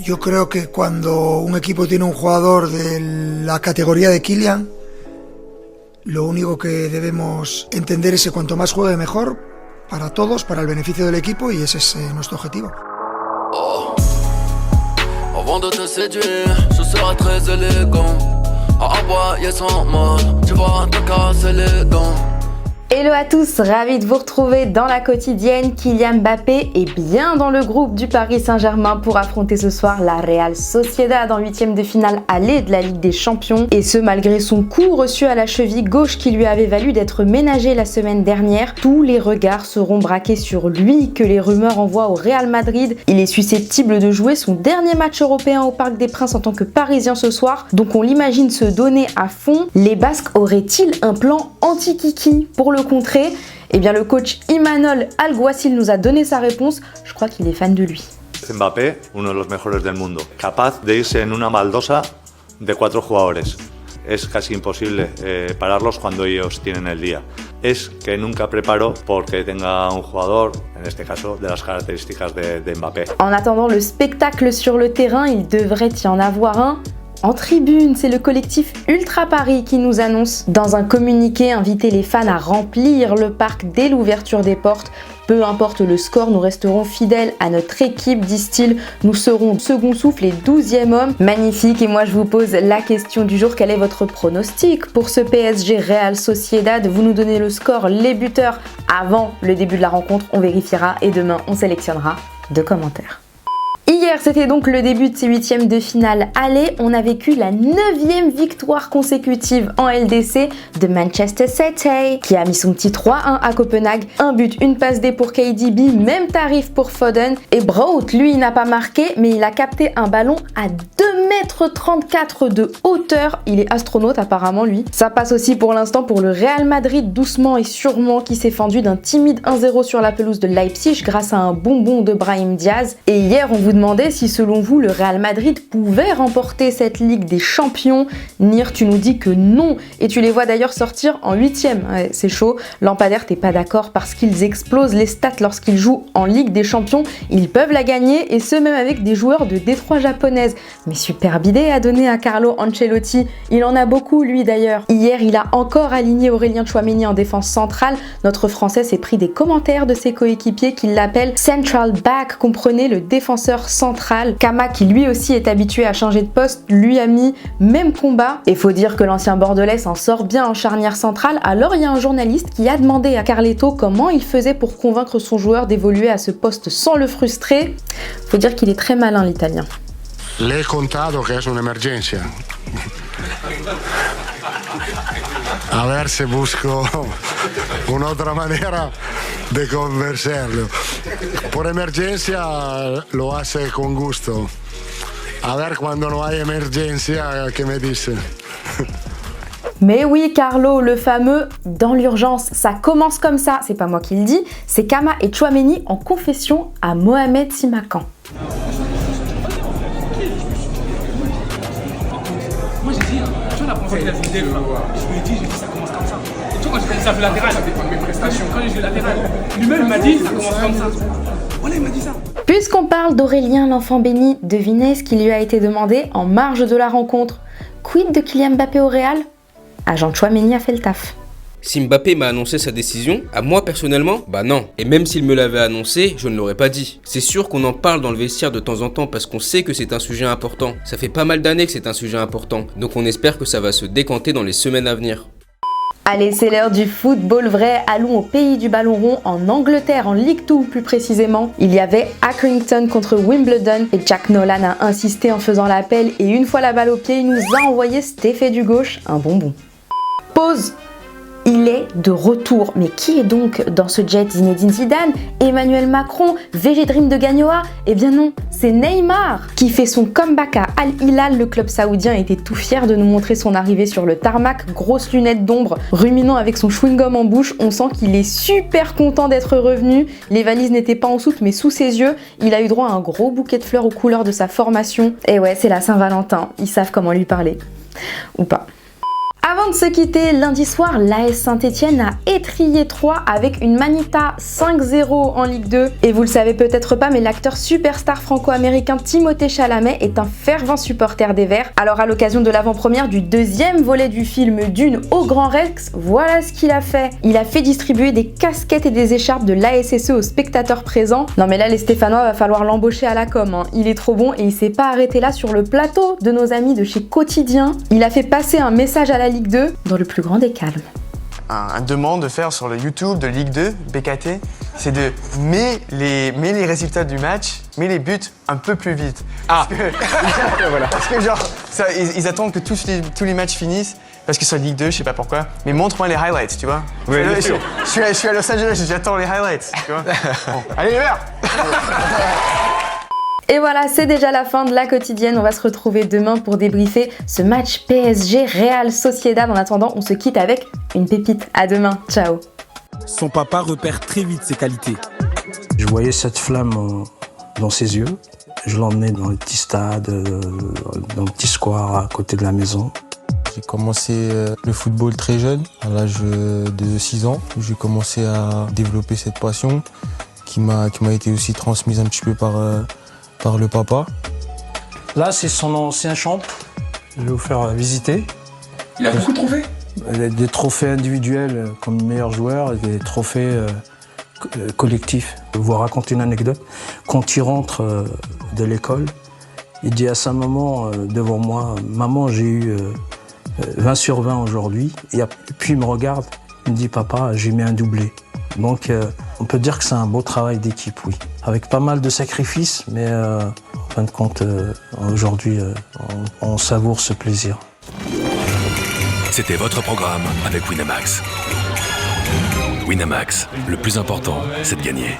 Yo creo que cuando un equipo tiene un jugador de la categoría de Kylian, lo único que debemos entender es que cuanto más juegue mejor para todos, para el beneficio del equipo, y ese es nuestro objetivo. Avant de te séduire, je serai très élégant. À aboyer sans mal, tu vas te casser les dents. Hello à tous, ravi de vous retrouver dans la quotidienne. Kylian Mbappé est bien dans le groupe du Paris Saint-Germain pour affronter ce soir la Real Sociedad en 8e de finale aller de la Ligue des Champions. Et ce malgré son coup reçu à la cheville gauche qui lui avait valu d'être ménagé la semaine dernière. Tous les regards seront braqués sur lui que les rumeurs envoient au Real Madrid. Il est susceptible de jouer son dernier match européen au Parc des Princes en tant que Parisien ce soir. Donc on l'imagine se donner à fond. Les Basques auraient-ils un plan anti-Kiki pour le contrer? Eh bien le coach Imanol Alguacil nous a donné sa réponse. Je crois qu'il est fan de lui. Mbappé, uno de los mejores del mundo, capaz de irse en una baldosa de 4 jugadores. Es casi imposible pararlos cuando ellos tienen el día. Es que nunca preparo porque tenga un jugador, en este caso, de las características de Mbappé. En attendant le spectacle sur le terrain, il devrait y en avoir un en tribune. C'est le collectif Ultra Paris qui nous annonce dans un communiqué inviter les fans à remplir le parc dès l'ouverture des portes. Peu importe le score, nous resterons fidèles à notre équipe, disent-ils. Nous serons second souffle et 12e homme. Magnifique, et moi je vous pose la question du jour. Quel est votre pronostic pour ce PSG Real Sociedad? Vous nous donnez le score, les buteurs avant le début de la rencontre. On vérifiera et demain on sélectionnera 2 commentaires. Hier, c'était donc le début de ces 8e de finale aller. On a vécu la 9e victoire consécutive en LDC de Manchester City, qui a mis son petit 3-1 à Copenhague. Un but, une passe D pour KDB, même tarif pour Foden. Et Braut, lui, il n'a pas marqué, mais il a capté un ballon à 2,34 m de hauteur. Il est astronaute apparemment, lui. Ça passe aussi pour l'instant pour le Real Madrid, doucement et sûrement, qui s'est fendu d'un timide 1-0 sur la pelouse de Leipzig grâce à un bonbon de Brahim Diaz. Et hier, on vous demandait si selon vous le Real Madrid pouvait remporter cette Ligue des Champions. Nir, tu nous dis que non, et tu les vois d'ailleurs sortir en 8e. Ouais, c'est chaud. Lampadaire, t'es pas d'accord parce qu'ils explosent les stats lorsqu'ils jouent en Ligue des Champions. Ils peuvent la gagner, et ce même avec des joueurs de Détroit japonaise. Mais superbe idée à donner à Carlo Ancelotti. Il en a beaucoup lui d'ailleurs. Hier, il a encore aligné Aurélien Tchouaméni en défense centrale. Notre Français s'est pris des commentaires de ses coéquipiers qui l'appellent Central Back, comprenez le défenseur central. Kama, qui lui aussi est habitué à changer de poste, lui a mis même combat. Et faut dire que l'ancien bordelais s'en sort bien en charnière centrale. Alors il y a un journaliste qui a demandé à Carletto comment il faisait pour convaincre son joueur d'évoluer à ce poste sans le frustrer. Faut dire qu'il est très malin l'italien. Le he contado que es una emergencia. A ver si busco una otra manera de convencerlo. Por emergencia lo hace con gusto. A ver cuando no hay emergencia, ¿qué me dice? Mais oui, Carlo, le fameux « dans l'urgence », ça commence comme ça, c'est pas moi qui le dis, c'est Kama et Tchouaméni en confession à Mohamed Simakan. Moi j'ai dit, tu vois la première fois qu'il a fait le je lui ai dit, j'ai dit ça commence comme ça. Et tu vois quand j'ai fait latéral, ça dépend de mes prestations. Quand j'ai joué latéral, lui-même il m'a dit ça commence comme ça. Voilà, il m'a dit ça. Puisqu'on parle d'Aurélien l'enfant béni, devinez ce qui lui a été demandé en marge de la rencontre. Quid de Kylian Mbappé au Real? Agent Tchouaméni a fait le taf. Si Mbappé m'a annoncé sa décision, à moi personnellement, bah non. Et même s'il me l'avait annoncé, je ne l'aurais pas dit. C'est sûr qu'on en parle dans le vestiaire de temps en temps parce qu'on sait que c'est un sujet important. Ça fait pas mal d'années que c'est un sujet important, donc on espère que ça va se décanter dans les semaines à venir. Allez, c'est l'heure du football vrai. Allons au pays du ballon rond, en Angleterre, en Ligue 2 plus précisément. Il y avait Accrington contre Wimbledon et Jack Nolan a insisté en faisant l'appel, et une fois la balle au pied, il nous a envoyé cet effet du gauche, un bonbon. Pause. Il est de retour. Mais qui est donc dans ce jet? Zinedine Zidane? Emmanuel Macron? VG Dream de Gagnoa? Eh bien non, c'est Neymar qui fait son comeback à Al Hilal. Le club saoudien était tout fier de nous montrer son arrivée sur le tarmac, grosses lunettes d'ombre, ruminant avec son chewing-gum en bouche. On sent qu'il est super content d'être revenu. Les valises n'étaient pas en soute mais sous ses yeux. Il a eu droit à un gros bouquet de fleurs aux couleurs de sa formation. Et ouais, c'est la Saint-Valentin, ils savent comment lui parler. Ou pas. Avant Avant de se quitter, lundi soir, l'AS Saint-Etienne a étrillé Troyes avec une Manita 5-0 en Ligue 2. Et vous le savez peut-être pas, mais l'acteur superstar franco-américain Timothée Chalamet est un fervent supporter des Verts. Alors à l'occasion de l'avant-première du deuxième volet du film Dune au Grand Rex, voilà ce qu'il a fait. Il a fait distribuer des casquettes et des écharpes de l'ASSE aux spectateurs présents. Non mais là les Stéphanois, va falloir l'embaucher à la com, hein. Il est trop bon et il s'est pas arrêté là sur le plateau de nos amis de chez Quotidien. Il a fait passer un message à la Ligue 2 dans le plus grand des calmes. Un demande de faire sur le YouTube de Ligue 2, BKT, c'est de mettre les résultats du match, mais les buts un peu plus vite. Parce que, voilà. Parce que genre, ça, ils attendent que tous les matchs finissent, parce que c'est Ligue 2, je sais pas pourquoi. Mais montre-moi les highlights, tu vois. Oui, je suis à Los Angeles, j'attends les highlights, tu vois. Bon. Allez les Verts. Et voilà, c'est déjà la fin de la quotidienne. On va se retrouver demain pour débriefer ce match PSG Real Sociedad. En attendant, on se quitte avec une pépite. À demain, ciao. Son papa repère très vite ses qualités. Je voyais cette flamme dans ses yeux. Je l'emmenais dans le petit stade, dans le petit square à côté de la maison. J'ai commencé le football très jeune, à l'âge de 6 ans. J'ai commencé à développer cette passion qui m'a été aussi transmise un petit peu par le papa. Là, c'est son ancien champ. Je vais vous faire visiter. Il a beaucoup de trophées. Des trophées individuels comme meilleur joueur et des trophées collectifs. Je vais vous raconter une anecdote. Quand il rentre de l'école, il dit à sa maman devant moi, « Maman, j'ai eu 20 sur 20 aujourd'hui. » Et puis il me regarde, il me dit, « Papa, j'ai mis un doublé. » Donc on peut dire que c'est un beau travail d'équipe, oui. Avec pas mal de sacrifices, mais en fin de compte, aujourd'hui, on savoure ce plaisir. C'était votre programme avec Winamax. Winamax, le plus important, c'est de gagner.